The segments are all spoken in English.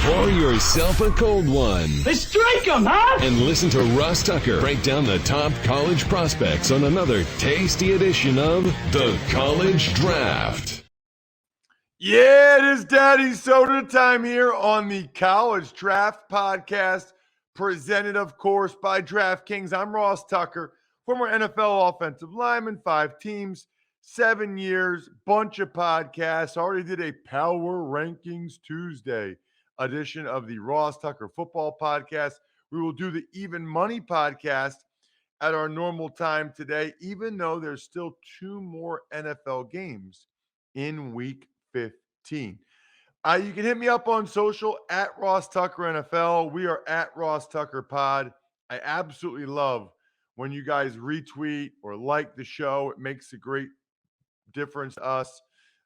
Pour yourself a cold one. Let's drink 'em, huh? And listen to Ross Tucker break down the top college prospects on another tasty edition of The College Draft. Yeah, it is Daddy Soda time here on the College Draft Podcast, presented, of course, by DraftKings. I'm Ross Tucker, former NFL offensive lineman, 5 teams, 7 years, bunch of podcasts. Already did a Power Rankings Tuesday edition of the Ross Tucker Football Podcast. We will do the Even Money Podcast at our normal time today, even though there's still 2 more NFL games in Week 15. You can hit me up on social at Ross Tucker NFL. We are at Ross Tucker Pod. I absolutely love when you guys retweet or like the show. It makes a great difference to us.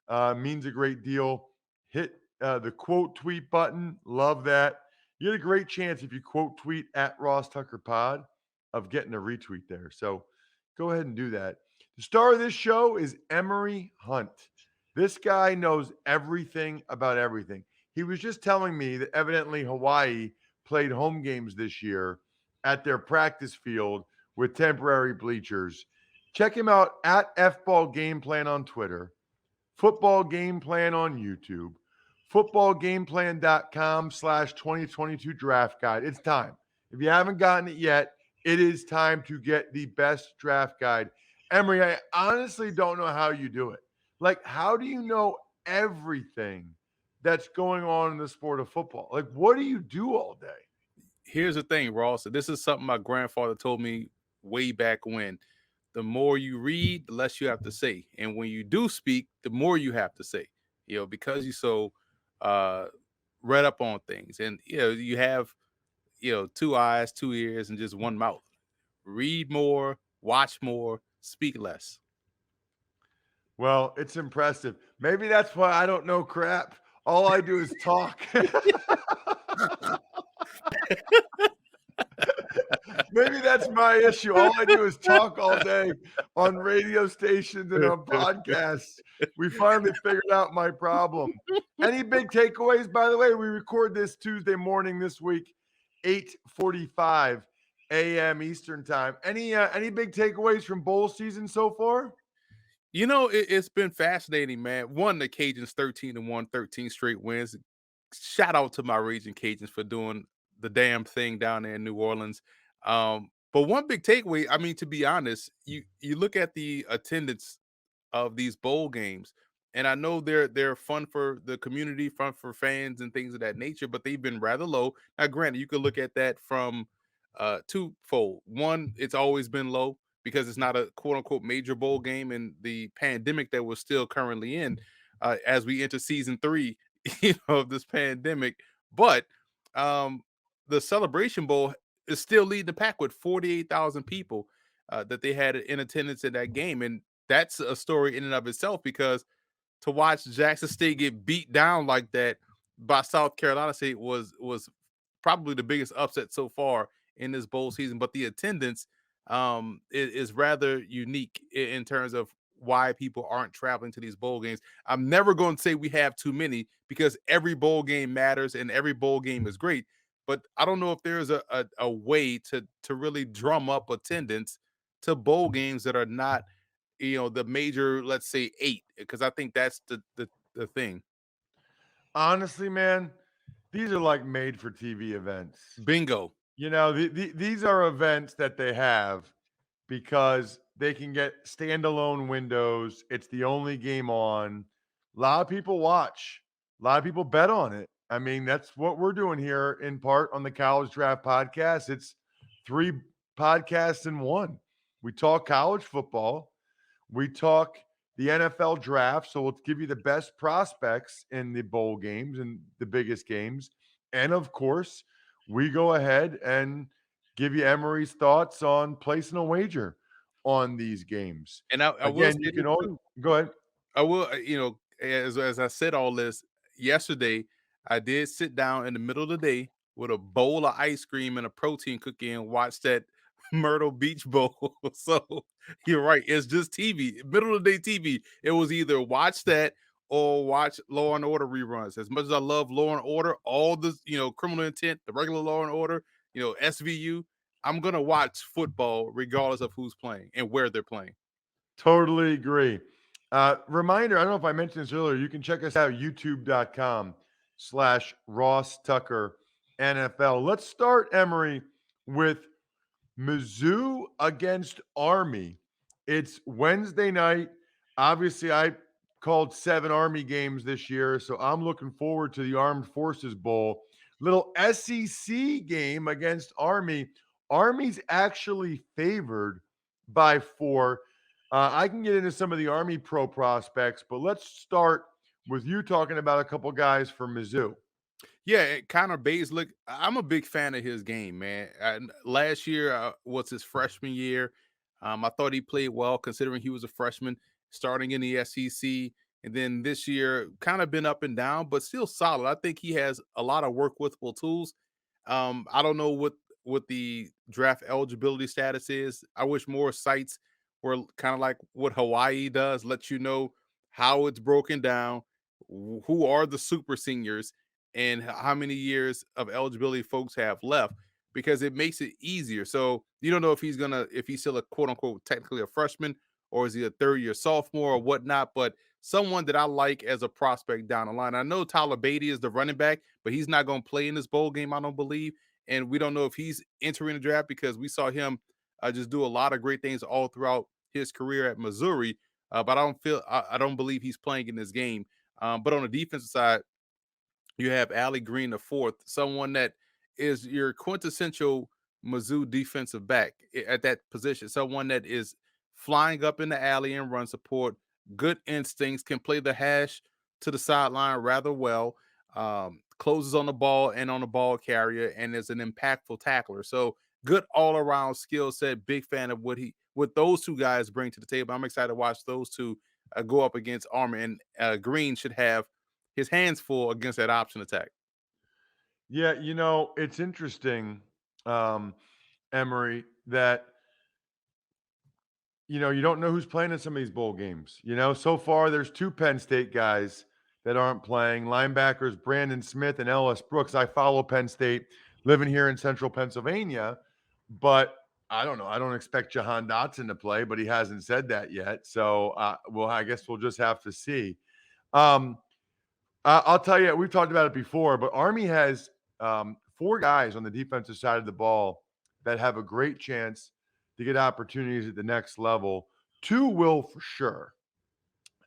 Means a great deal. Hit the quote tweet button. Love that. You get a great chance if you quote tweet at Ross Tucker Pod of getting a retweet there. So go ahead and do that. The star of this show is Emery Hunt. This guy knows everything about everything. He was just telling me that evidently Hawaii played home games this year at their practice field with temporary bleachers. Check him out at FBall Game Plan on Twitter, Football Game Plan on YouTube, footballgameplan.com/2022 draft guide. It's time. If you haven't gotten it yet, it is time to get the best draft guide. Emery, I honestly don't know how you do it. Like, how do you know everything that's going on in the sport of football? Like, what do you do all day? Here's the thing, Ross. This is something my grandfather told me way back when. The more you read, the less you have to say. And when you do speak, the more you have to say, because you're so read up on things. And, you have, 2 eyes, 2 ears, and just 1 mouth. Read more, watch more, speak less. Well, it's impressive. Maybe that's why I don't know crap. All I do is talk. Maybe that's my issue. All I do is talk all day on radio stations and on podcasts. We finally figured out my problem. Any big takeaways, by the way? We record this Tuesday morning this week, 8:45 a.m. Eastern time. Any big takeaways from bowl season so far? It's been fascinating, man. One, the Cajuns 13-1, 13 straight wins. Shout out to my Raging Cajuns for doing the damn thing down there in New Orleans. But one big takeaway, I mean, to be honest, you look at the attendance of these bowl games, and I know they're fun for the community, fun for fans and things of that nature, but they've been rather low. Now, granted, you could look at that from twofold. One, it's always been low because it's not a quote unquote major bowl game, and the pandemic that we're still currently in as we enter season 3, of this pandemic. But the Celebration Bowl is still leading the pack with 48,000 people that they had in attendance in that game. And that's a story in and of itself, because to watch Jackson State get beat down like that by South Carolina State was probably the biggest upset so far in this bowl season. But the attendance is rather unique in terms of why people aren't traveling to these bowl games. I'm never going to say we have too many, because every bowl game matters and every bowl game is great. But I don't know if there's a way to really drum up attendance to bowl games that are not, the major, let's say 8, because I think that's the thing. Honestly, man, these are like made for TV events. Bingo. These are events that they have because they can get standalone windows. It's the only game on. A lot of people watch. A lot of people bet on it. I mean, that's what we're doing here in part on the College Draft Podcast. It's 3 podcasts in one. We talk college football. We talk the NFL draft. So we'll give you the best prospects in the bowl games and the biggest games. And of course, we go ahead and give you Emery's thoughts on placing a wager on these games. And I will, you can always go ahead. I will, as I said all this yesterday, I did sit down in the middle of the day with a bowl of ice cream and a protein cookie and watch that Myrtle Beach Bowl. So you're right. It's just TV, middle of the day TV. It was either watch that or watch Law and Order reruns. As much as I love Law and Order, all the Criminal Intent, the regular Law and Order, SVU, I'm gonna watch football regardless of who's playing and where they're playing. Totally agree. Reminder, I don't know if I mentioned this earlier, you can check us out, youtube.com/Ross Tucker NFL. Let's start, Emery, with Mizzou against Army. It's Wednesday night. Obviously, I called 7 Army games this year, so I'm looking forward to the Armed Forces Bowl. Little SEC game against Army. Army's actually favored by 4. I can get into some of the Army pro prospects, but let's start with you talking about a couple guys for Mizzou. Yeah, Connor Bazelak, I'm a big fan of his game, man. Last year was his freshman year. I thought he played well considering he was a freshman starting in the SEC. And then this year, kind of been up and down, but still solid. I think he has a lot of work withable tools. I don't know what the draft eligibility status is. I wish more sites were kind of like what Hawaii does, let you know how it's broken down, who are the super seniors, and how many years of eligibility folks have left, because it makes it easier. So you don't know if he's still a quote unquote technically a freshman, or is he a third year sophomore or whatnot, but someone that I like as a prospect down the line. I know Tyler Beatty is the running back, but he's not going to play in this bowl game, I don't believe. And we don't know if he's entering the draft because we saw him just do a lot of great things all throughout his career at Missouri. But I don't believe he's playing in this game. But on the defensive side, you have Allie Green the fourth, someone that is your quintessential Mizzou defensive back at that position, someone that is flying up in the alley and run support, good instincts, can play the hash to the sideline rather well, closes on the ball and on the ball carrier, and is an impactful tackler. So good all around skill set. Big fan of what those two guys bring to the table. I'm excited to watch those two go up against Army, and Green should have his hands full against that option attack. Yeah, it's interesting, um, Emery, that you don't know who's playing in some of these bowl games. So far there's 2 Penn State guys that aren't playing. Linebackers Brandon Smith and Ellis Brooks. I follow Penn State, living here in central Pennsylvania, but I don't know. I don't expect Jahan Dotson to play, but he hasn't said that yet. So, I guess we'll just have to see. Um, I'll tell you, we've talked about it before, but Army has 4 guys on the defensive side of the ball that have a great chance to get opportunities at the next level. 2 will for sure,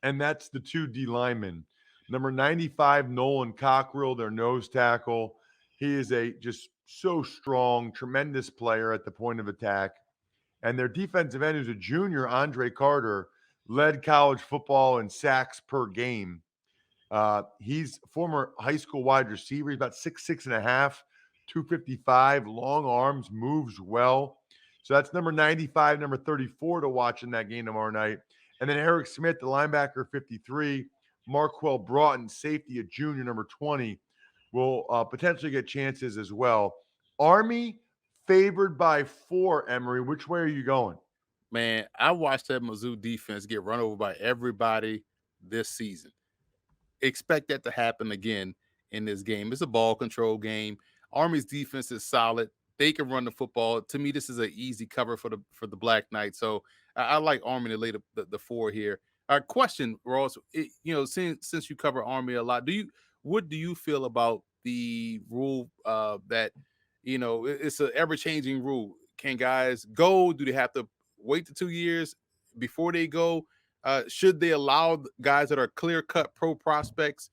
and that's the 2 D linemen. Number 95, Nolan Cockrell, their nose tackle. He is a just so strong, tremendous player at the point of attack. And their defensive end, who's a junior, Andre Carter, led college football in sacks per game. He's a former high school wide receiver. He's about 6'6.5", 255, long arms, moves well. So that's number 95, number 34 to watch in that game tomorrow night. And then Eric Smith, the linebacker, 53. Marquell Broughton, safety, a junior, number 20, will potentially get chances as well. Army favored by 4, Emery. Which way are you going? Man, I watched that Mizzou defense get run over by everybody this season. Expect that to happen again in this game. It's a ball control game. Army's defense is solid. They can run the football. To me, this is an easy cover for the Black Knights. So I like Army to lay the 4 here. Question, Ross. Since you cover Army a lot, what do you feel about the rule that it's an ever changing rule? Can guys go? Do they have to wait the 2 years before they go? Should they allow guys that are clear-cut pro prospects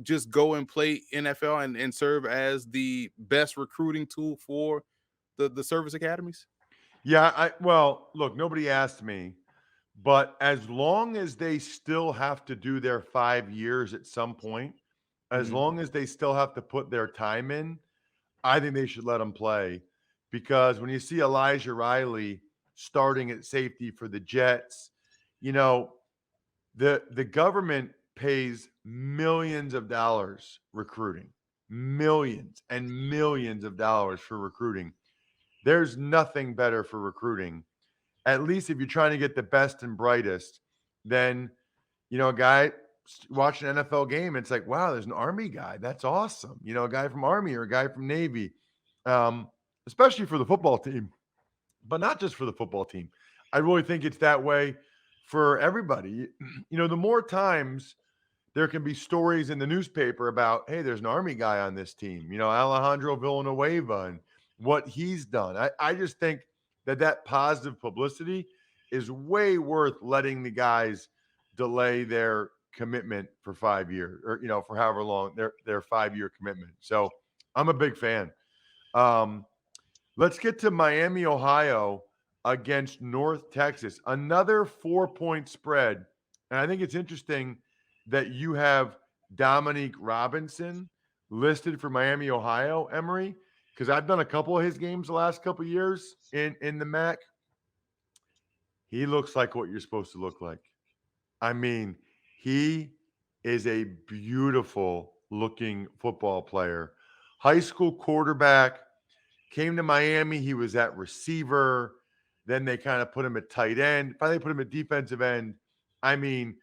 just go and play NFL and serve as the best recruiting tool for the service academies? Yeah, look, nobody asked me, but as long as they still have to do their 5 years at some point, as Mhm. long as they still have to put their time in, I think they should let them play. Because when you see Elijah Riley starting at safety for the Jets, the government pays millions of dollars recruiting, millions and millions of dollars for recruiting. There's nothing better for recruiting, at least if you're trying to get the best and brightest, than a guy watching an NFL game, it's like, wow, there's an Army guy. That's awesome. You know, a guy from Army or a guy from Navy, um, especially for the football team, but not just for the football team. I really think it's that way for everybody. You know, the more times there can be stories in the newspaper about, hey, there's an Army guy on this team, you know, Alejandro Villanueva and what he's done. I just think that positive publicity is way worth letting the guys delay their commitment for 5 years or, you know, for however long their 5 year commitment. So I'm a big fan. Um, let's get to Miami, Ohio against North Texas. Another 4-point spread. And I think it's interesting that you have Dominique Robinson listed for Miami, Ohio, Emery, because I've done a couple of his games the last couple of years in the MAC. He looks like what you're supposed to look like. I mean, he is a beautiful looking football player. High school quarterback, came to Miami. He was at receiver. Then they kind of put him at tight end. Finally put him at defensive end. I mean,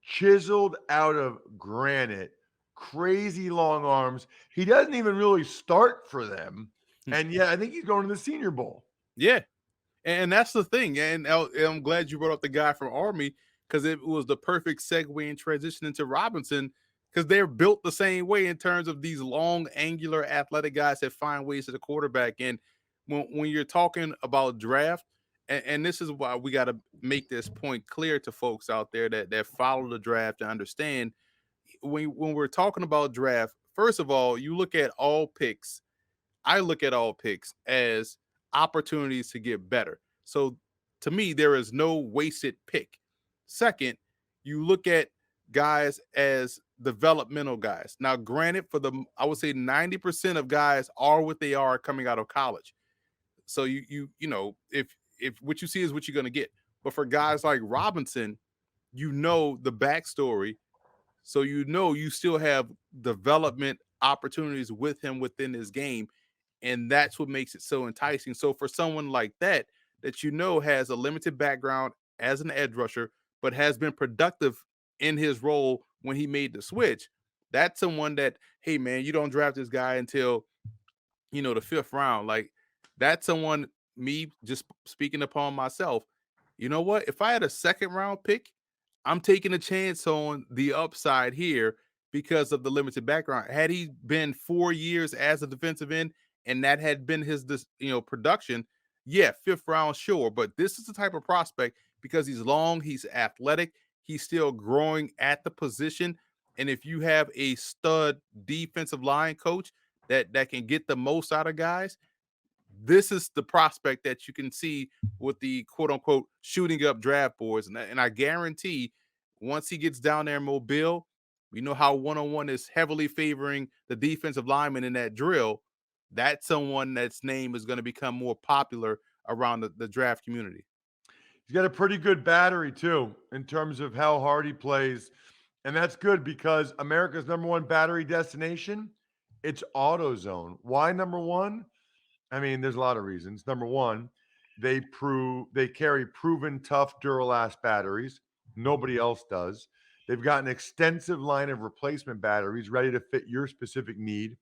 chiseled out of granite, crazy long arms. He doesn't even really start for them. And yeah, I think he's going to the Senior Bowl. Yeah. And that's the thing. And I'm glad you brought up the guy from Army, because it was the perfect segue and transition into Robinson, because they're built the same way in terms of these long, angular, athletic guys that find ways to the quarterback. And when you're talking about draft, and this is why we got to make this point clear to folks out there that follow the draft and understand, when we're talking about draft, first of all, you look at all picks. I look at all picks as opportunities to get better. So to me, there is no wasted pick. Second, you look at guys as developmental guys. Now, granted, I would say 90% of guys are what they are coming out of college. So you know, if what you see is what you're going to get. But for guys like Robinson, you know the backstory. So you know you still have development opportunities with him within his game. And that's what makes it so enticing. So for someone like that you know has a limited background as an edge rusher, but has been productive in his role when he made the switch, that's someone that, hey man, you don't draft this guy until, you know, the 5th round. Like, that's someone, me just speaking upon myself, you know what? If I had a 2nd round pick, I'm taking a chance on the upside here because of the limited background. Had he been 4 years as a defensive end and that had been his, you know, production, yeah, 5th round, sure. But this is the type of prospect, because he's long, he's athletic, he's still growing at the position. And if you have a stud defensive line coach that can get the most out of guys, this is the prospect that you can see with the quote unquote shooting up draft boards. And I guarantee once he gets down there in Mobile, we know how 1-on-1 is heavily favoring the defensive lineman in that drill. That's someone that's name is going to become more popular around the draft community. He's got a pretty good battery too, in terms of how hard he plays. And that's good because America's #1 battery destination, it's AutoZone. Why number one? I mean, there's a lot of reasons. Number one, they carry proven tough Duralast batteries. Nobody else does. They've got an extensive line of replacement batteries ready to fit your specific need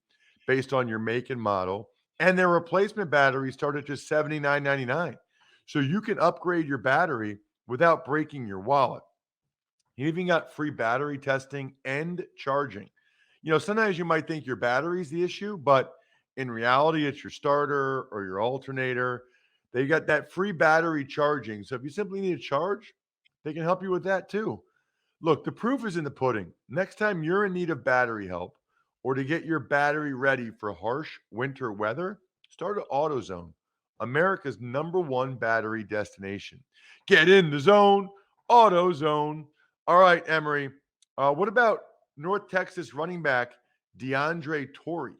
based on your make and model. And their replacement batteries start at just $79.99. So you can upgrade your battery without breaking your wallet. You even got free battery testing and charging. You know, sometimes you might think your battery's the issue, but in reality, it's your starter or your alternator. They got that free battery charging. So if you simply need a charge, they can help you with that too. Look, the proof is in the pudding. Next time you're in need of battery help or to get your battery ready for harsh winter weather, start at AutoZone, America's #1 battery destination. Get in the zone, AutoZone. All right, Emery. What about North Texas running back DeAndre Torrey?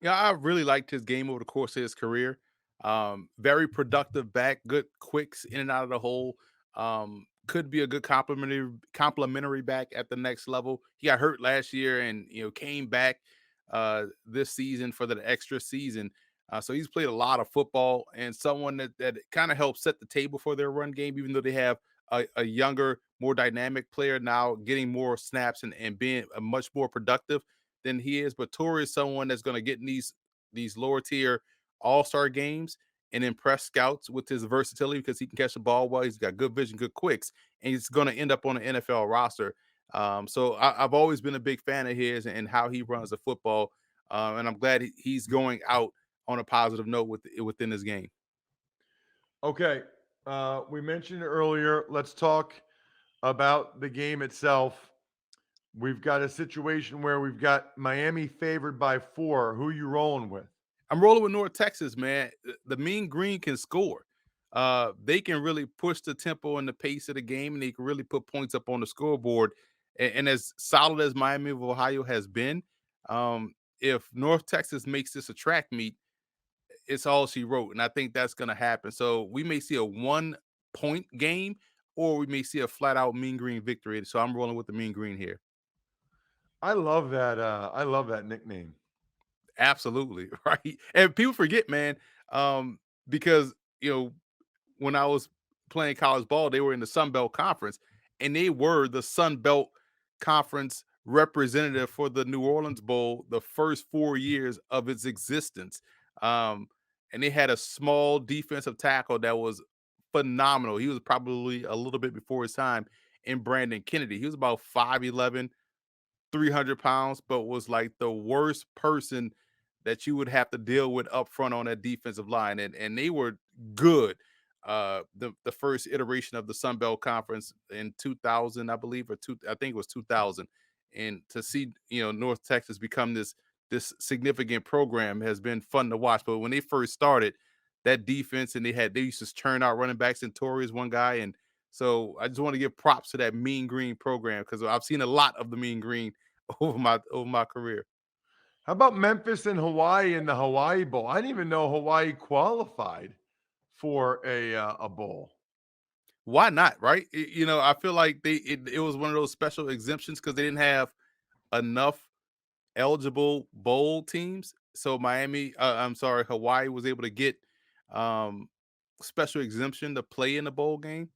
Yeah, I really liked his game over the course of his career. Very productive back, good quicks in and out of the hole. Could be a good complimentary back at the next level. He got hurt last year and, you know, came back this season for the extra season. So he's played a lot of football, and someone that kind of helps set the table for their run game, even though they have a younger, more dynamic player now, getting more snaps and being a much more productive than he is. But Torrey is someone that's going to get in these lower tier all-star games and impress scouts with his versatility because he can catch the ball well. He's got good vision, good quicks, and he's going to end up on an NFL roster. So I've always been a big fan of his and how he runs the football. And I'm glad he's going out on a positive note within his game. Okay. We mentioned earlier, let's talk about the game itself. We've got a situation where we've got Miami favored by 4. Who you rolling with? I'm rolling with North Texas, man. The Mean Green can score. They can really push the tempo and the pace of the game, and they can really put points up on the scoreboard. And as solid as Miami of Ohio has been, if North Texas makes this a track meet, it's all she wrote. And I think that's going to happen. So we may see a 1-point game, or we may see a flat-out Mean Green victory. So I'm rolling with the Mean Green here. I love that. I love that nickname. Absolutely. Right. And people forget, man, because, when I was playing college ball, they were in the Sun Belt Conference, and they were the Sun Belt Conference representative for the New Orleans Bowl the first 4 years of its existence. And they had a small defensive tackle that was phenomenal. He was probably a little bit before his time in Brandon Kennedy. He was about 5'11", 300 pounds, but was like the worst person that you would have to deal with up front on that defensive line. And they were good. The first iteration of the Sun Belt Conference in 2000, I believe, I think it was 2000. And to see, North Texas become this significant program has been fun to watch. But when they first started, that defense, and they used to churn out running backs, and Torrey is one guy. And so I just want to give props to that Mean Green program because I've seen a lot of the Mean Green over my career. How about Memphis and Hawaii in the Hawaii Bowl? I didn't even know Hawaii qualified for a bowl. Why not? Right? I feel like it was one of those special exemptions because they didn't have enough eligible bowl teams. So Hawaii was able to get special exemption to play in the bowl game.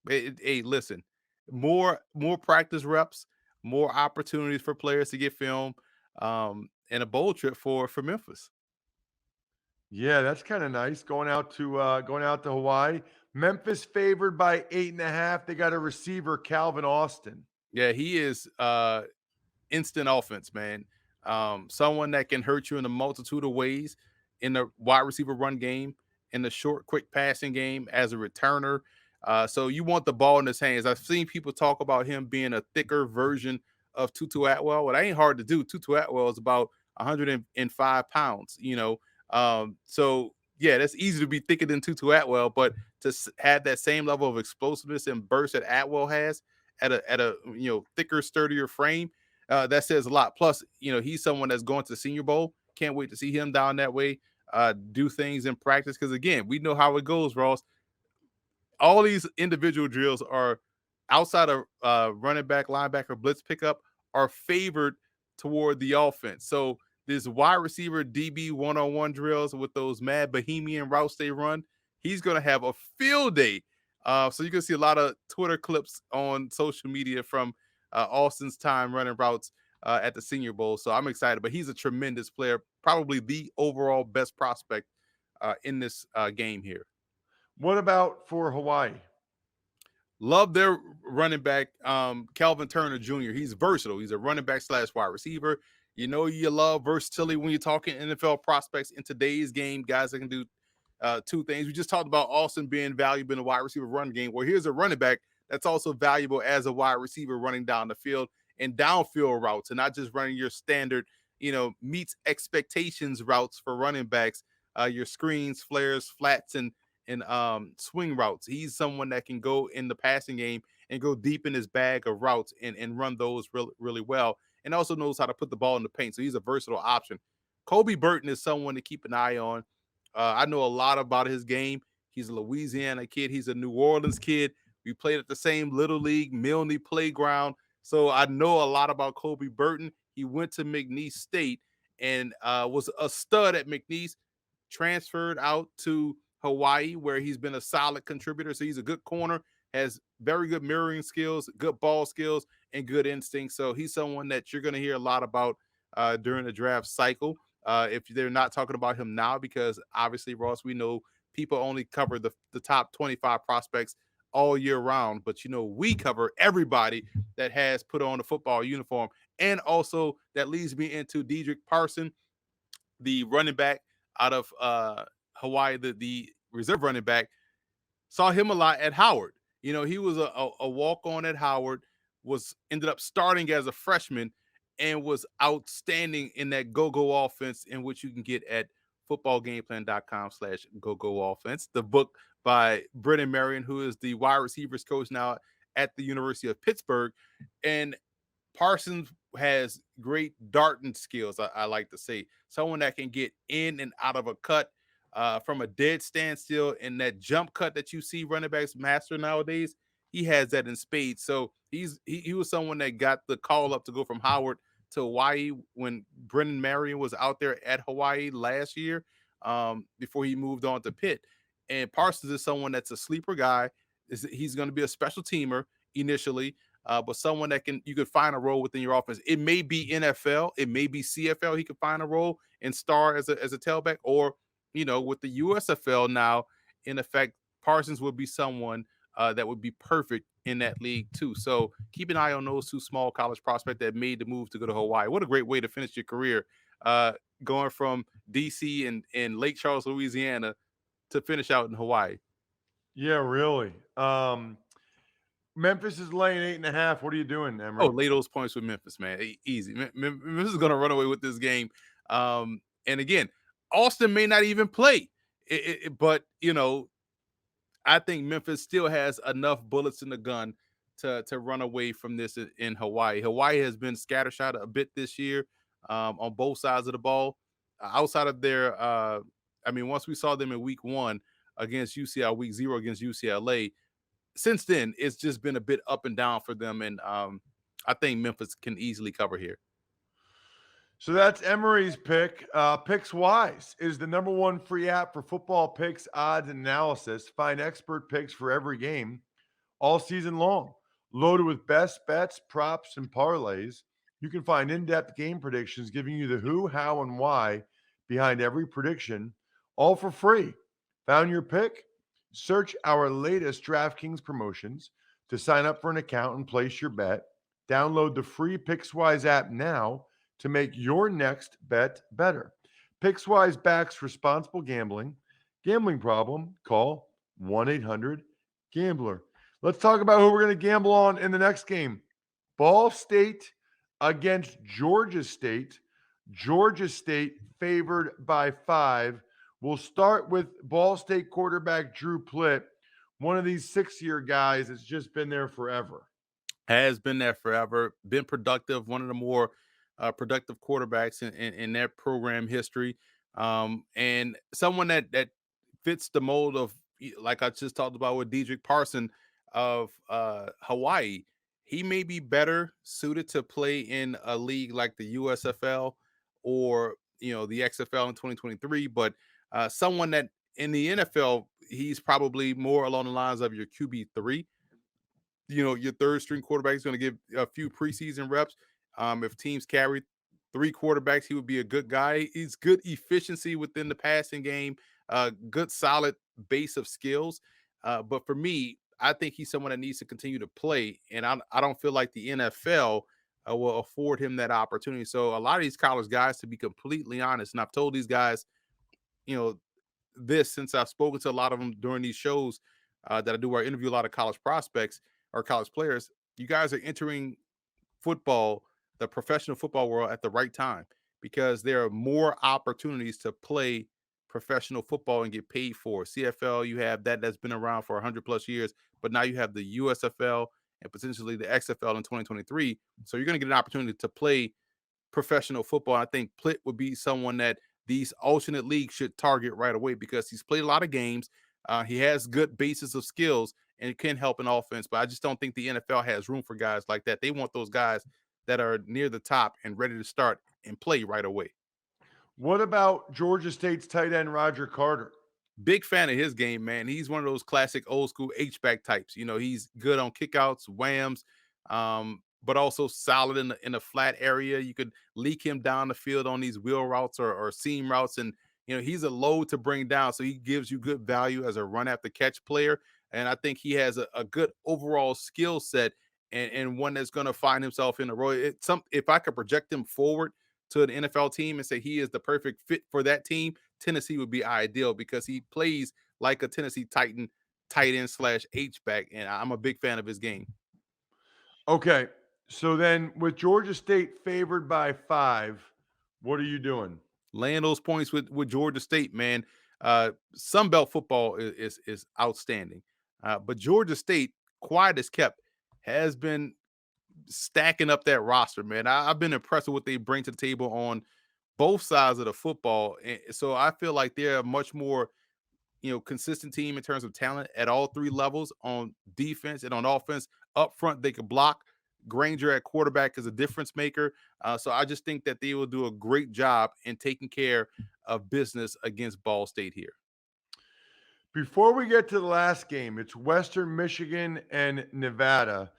Hey, listen, more practice reps, more opportunities for players to get film, and a bowl trip for Memphis. Yeah, that's kind of nice. Going out to Hawaii. Memphis favored by 8.5. They got a receiver, Calvin Austin. Yeah, he is instant offense, man. Someone that can hurt you in a multitude of ways in the wide receiver run game, in the short, quick passing game, as a returner. So you want the ball in his hands. I've seen people talk about him being a thicker version of Tutu Atwell. Well, that ain't hard to do. Tutu Atwell is about 105 pounds, So yeah, that's easy to be thicker than Tutu Atwell, but to have that same level of explosiveness and burst that Atwell has at a thicker, sturdier frame, that says a lot. Plus, he's someone that's going to the Senior Bowl. Can't wait to see him down that way, do things in practice. Because again, we know how it goes, Ross. All these individual drills are outside of running back, linebacker, blitz pickup are favored toward the offense. So this wide receiver DB one-on-one drills with those mad bohemian routes they run, he's going to have a field day. So you can see a lot of Twitter clips on social media from Austin's time running routes at the Senior Bowl. So I'm excited, but he's a tremendous player, probably the overall best prospect in this game here. What about for Hawaii? Love their running back, Calvin Turner Jr. He's versatile. He's a running back / wide receiver. You love versatility when you're talking NFL prospects in today's game, guys that can do two things. We just talked about Austin being valuable in the wide receiver run game. Well, here's a running back that's also valuable as a wide receiver running down the field and downfield routes, and not just running your standard, meets expectations routes for running backs, your screens, flares, flats, and swing routes. He's someone that can go in the passing game and go deep in his bag of routes and run those really well, and also knows how to put the ball in the paint. So he's a versatile option. Kobe Burton is someone to keep an eye on. I know a lot about his game. He's a Louisiana kid. He's a New Orleans kid. We played at the same Little League Milne playground. So I know a lot about Kobe Burton. He went to McNeese State and was a stud at McNeese, transferred out to Hawaii, where he's been a solid contributor. So he's a good corner, has very good mirroring skills, good ball skills, and good instincts. So he's someone that you're going to hear a lot about during the draft cycle. If they're not talking about him now, because obviously, Ross, we know people only cover the top 25 prospects all year round, but we cover everybody that has put on a football uniform. And also that leads me into Dedrick Parson, the running back out of Hawaii, the reserve running back. Saw him a lot at Howard. He was a walk-on at Howard, ended up starting as a freshman, and was outstanding in that go-go offense, in which you can get at footballgameplan.com/go-go offense. The book by Brennan Marion, who is the wide receivers coach now at the University of Pittsburgh. And Parsons has great darting skills, I like to say. Someone that can get in and out of a cut from a dead standstill, and that jump cut that you see running backs master nowadays. He has that in spades. So he was someone that got the call up to go from Howard to Hawaii when Brennan Marion was out there at Hawaii last year, before he moved on to Pitt. And Parsons is someone that's a sleeper guy. He's going to be a special teamer initially, but someone that you could find a role within your offense. It may be NFL, it may be CFL. He could find a role and star as a tailback, or with the USFL now in effect, Parsons would be someone that would be perfect in that league too. So keep an eye on those two small college prospects that made the move to go to Hawaii. What a great way to finish your career, going from DC and Lake Charles, Louisiana, to finish out in Hawaii. Yeah, really. Memphis is laying 8.5. What are you doing, Emery? Oh, lay those points with Memphis, man. Easy. Memphis is going to run away with this game. And again, Austin may not even play, but I think Memphis still has enough bullets in the gun to run away from this in Hawaii. Hawaii has been scattershot a bit this year, on both sides of the ball. Outside of their, once we saw them in week 1 against UCLA, week 0 against UCLA, since then it's just been a bit up and down for them, and I think Memphis can easily cover here. So that's Emery's pick. PicksWise is the #1 free app for football picks, odds, and analysis. Find expert picks for every game all season long. Loaded with best bets, props, and parlays. You can find in-depth game predictions giving you the who, how, and why behind every prediction, all for free. Found your pick? Search our latest DraftKings promotions to sign up for an account and place your bet. Download the free PicksWise app now to make your next bet better. PicksWise backs responsible gambling. Gambling problem? Call 1-800-GAMBLER. Let's talk about who we're going to gamble on in the next game. Ball State against Georgia State. Georgia State favored by 5. We'll start with Ball State quarterback Drew Plitt, one of these 6-year guys that's just been there forever. Has been there forever, been productive, one of the more productive quarterbacks in their program history, and someone that fits the mold of, like I just talked about with Dedrick Parson of Hawaii. He may be better suited to play in a league like the USFL or the XFL in 2023, but someone that in the NFL, he's probably more along the lines of your QB3. Your third string quarterback is going to give a few preseason reps. If teams carry 3 quarterbacks, he would be a good guy. He's good efficiency within the passing game, good solid base of skills. But for me, I think he's someone that needs to continue to play, and I don't feel like the NFL will afford him that opportunity. So a lot of these college guys, to be completely honest, and I've told these guys, this since I've spoken to a lot of them during these shows that I do, where I interview a lot of college prospects or college players. You guys are entering football, the professional football world, at the right time, because there are more opportunities to play professional football and get paid for. CFL, you have that's been around for 100 plus years, but now you have the USFL and potentially the XFL in 2023. So you're going to get an opportunity to play professional football. I think Plitt would be someone that these alternate leagues should target right away, because he's played a lot of games. He has good basis of skills and it can help in offense, but I just don't think the NFL has room for guys like that. They want those guys that are near the top and ready to start and play right away. What about Georgia State's tight end Roger Carter? Big fan of his game, man. He's one of those classic old school H-back types. He's good on kickouts, whams, but also solid in the flat area. You could leak him down the field on these wheel routes or seam routes, and he's a load to bring down. So he gives you good value as a run after catch player. And I think he has a good overall skill set and one that's going to find himself in a role. If I could project him forward to an NFL team and say he is the perfect fit for that team, Tennessee would be ideal because he plays like a Tennessee Titan, tight end / H-back, and I'm a big fan of his game. Okay, so then with Georgia State favored by 5, what are you doing? Laying those points with Georgia State, man. Sun Belt football is outstanding, but Georgia State, quiet as kept, has been stacking up that roster, man. I've been impressed with what they bring to the table on both sides of the football. And so I feel like they're a much more, consistent team in terms of talent at all 3 levels on defense and on offense. Up front, they could block. Granger at quarterback is a difference maker. So I just think that they will do a great job in taking care of business against Ball State here. Before we get to the last game, it's Western Michigan and Nevada.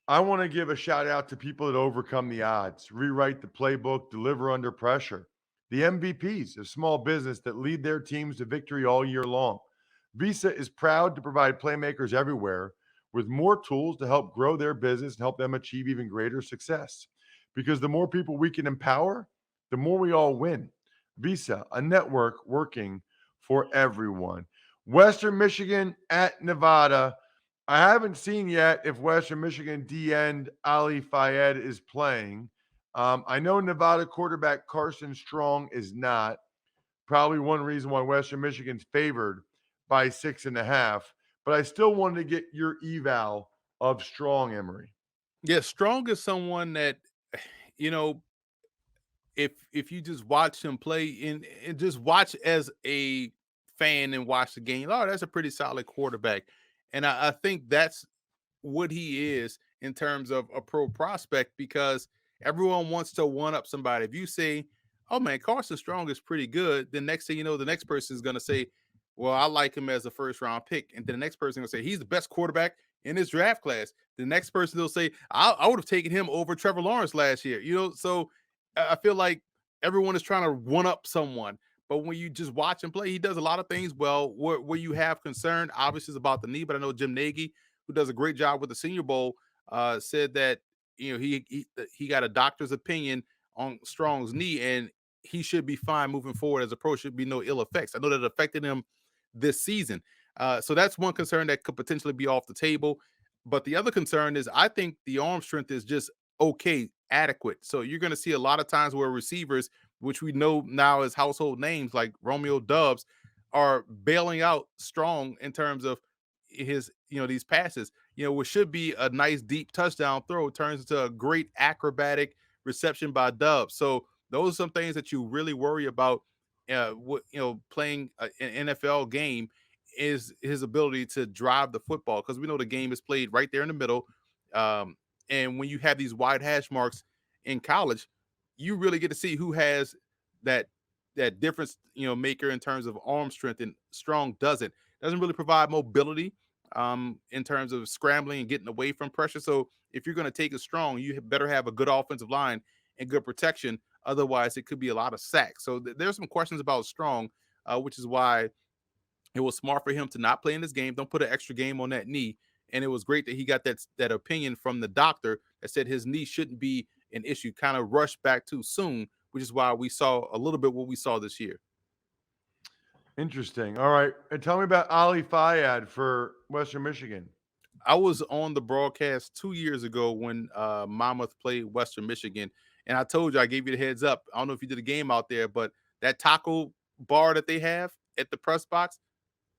I want to give a shout out to people that overcome the odds, rewrite the playbook, deliver under pressure. The MVPs of small business that lead their teams to victory all year long. Visa is proud to provide playmakers everywhere with more tools to help grow their business and help them achieve even greater success. Because the more people we can empower, the more we all win. Visa, a network working for everyone. Western Michigan at Nevada. I haven't seen yet if Western Michigan D-end Ali Fayette is playing. I know Nevada quarterback Carson Strong is not. Probably one reason why Western Michigan's favored by 6.5. But I still wanted to get your eval of Strong, Emery. Yeah, Strong is someone that, you know, if you just watch him play and just watch as a fan and watch the game, oh, that's a pretty solid quarterback. And I think that's what he is in terms of a pro prospect because everyone wants to one up somebody. If you say, oh man, Carson Strong is pretty good, then next thing you know, the next person is going to say, well, I like him as a first round pick. And then the next person will say, he's the best quarterback in his draft class. The next person will say, I would have taken him over Trevor Lawrence last year. So I feel like everyone is trying to one up someone. But when you just watch him play, he does a lot of things well. Where you have concern, obviously, is about the knee. But I know Jim Nagy, who does a great job with the Senior Bowl, said that he got a doctor's opinion on Strong's knee, and he should be fine moving forward as a pro. Should be no ill effects. I know that affected him this season. So that's one concern that could potentially be off the table. But the other concern is I think the arm strength is just okay, adequate. So you're going to see a lot of times where receivers, which we know now as household names like Romeo Dubs, are bailing out Strong in terms of his, these passes. What should be a nice deep touchdown throw turns into a great acrobatic reception by Dubs. So those are some things that you really worry about. Playing an NFL game is his ability to drive the football because we know the game is played right there in the middle. And when you have these wide hash marks in college, you really get to see who has that difference, maker in terms of arm strength, and Strong doesn't really provide mobility in terms of scrambling and getting away from pressure. So if you're going to take a Strong, you better have a good offensive line and good protection. Otherwise, it could be a lot of sacks. So there's some questions about Strong, which is why it was smart for him to not play in this game. Don't put an extra game on that knee. And it was great that he got that opinion from the doctor that said his knee shouldn't be an issue, kind of rushed back too soon, which is why we saw a little bit what we saw this year. Interesting. All right. And tell me about Ali Fayad for Western Michigan. I was on the broadcast 2 years ago when Monmouth played Western Michigan. And I told you, I gave you the heads up. I don't know if you did a game out there, but that taco bar that they have at the press box,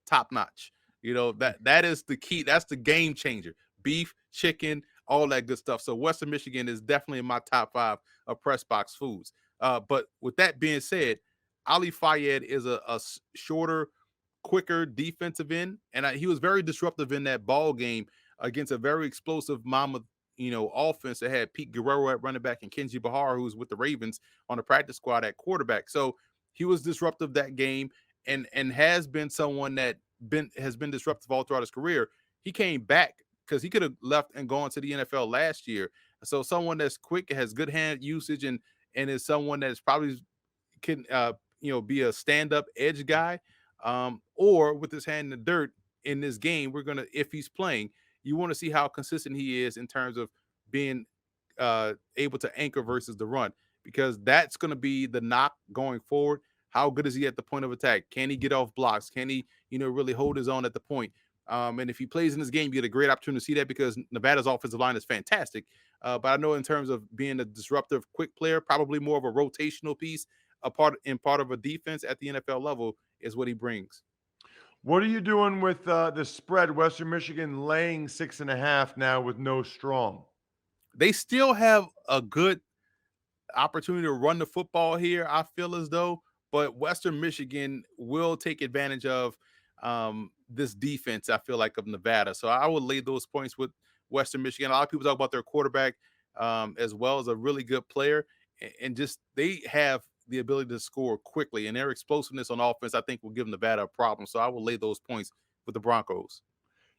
top notch. That is the key. That's the game changer. Beef, chicken, all that good stuff. So Western Michigan is definitely in my top 5 of press box foods. But with that being said, Ali Fayed is a shorter, quicker defensive end, and he was very disruptive in that ball game against a very explosive Monmouth, offense that had Pete Guerrero at running back and Kenji Bahar, who's with the Ravens on the practice squad at quarterback. So he was disruptive that game. and has been someone that has been disruptive all throughout his career. He came back because he could have left and gone to the NFL last year. So someone that's quick, has good hand usage, and is someone that's probably can be a stand-up edge guy, or with his hand in the dirt in this game. If he's playing, you want to see how consistent he is in terms of being able to anchor versus the run, because that's going to be the knock going forward. How good is he at the point of attack? Can he get off blocks? Can he, really hold his own at the point? And if he plays in this game, you get a great opportunity to see that, because Nevada's offensive line is fantastic. But I know in terms of being a disruptive, quick player, probably more of a rotational piece, part of a defense at the NFL level is what he brings. What are you doing with the spread? Western Michigan laying 6.5 now with no Strong. They still have a good opportunity to run the football here, I feel as though, but Western Michigan will take advantage of this defense, I feel like, of Nevada. So I would lay those points with Western Michigan. A lot of people talk about their quarterback as well as a really good player, and just they have the ability to score quickly, and their explosiveness on offense, I think, will give Nevada a problem. So I will lay those points with the Broncos.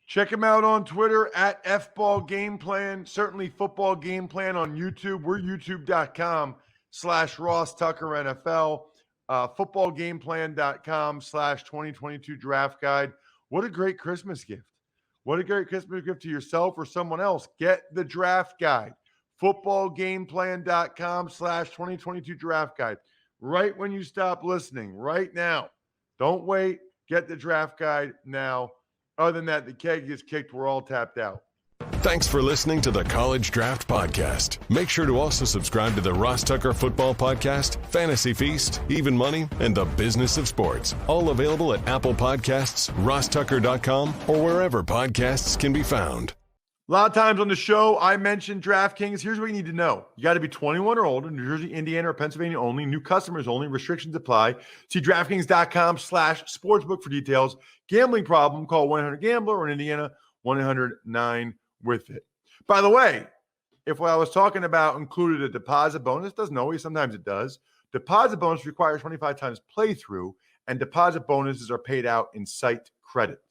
Check him out on Twitter at FBall Game Plan. Certainly Football Game Plan on YouTube. We're youtube.com/Ross Tucker NFL. Footballgameplan.com/2022 draft guide. What a great Christmas gift. What a great Christmas gift to yourself or someone else. Get the draft guide. Footballgameplan.com/2022 draft guide. Right when you stop listening, right now. Don't wait. Get the draft guide now. Other than that, the keg gets kicked. We're all tapped out. Thanks for listening to the College Draft Podcast. Make sure to also subscribe to the Ross Tucker Football Podcast, Fantasy Feast, Even Money, and The Business of Sports. All available at Apple Podcasts, rosstucker.com, or wherever podcasts can be found. A lot of times on the show, I mentioned DraftKings. Here's what you need to know. You got to be 21 or older, New Jersey, Indiana, or Pennsylvania only. New customers only. Restrictions apply. See DraftKings.com/sportsbook for details. Gambling problem, call 1-800-GAMBLER, or in Indiana, 1-800-9-WITH-IT. By the way, if what I was talking about included a deposit bonus, doesn't always, sometimes it does. Deposit bonus requires 25 times playthrough, and deposit bonuses are paid out in site credit.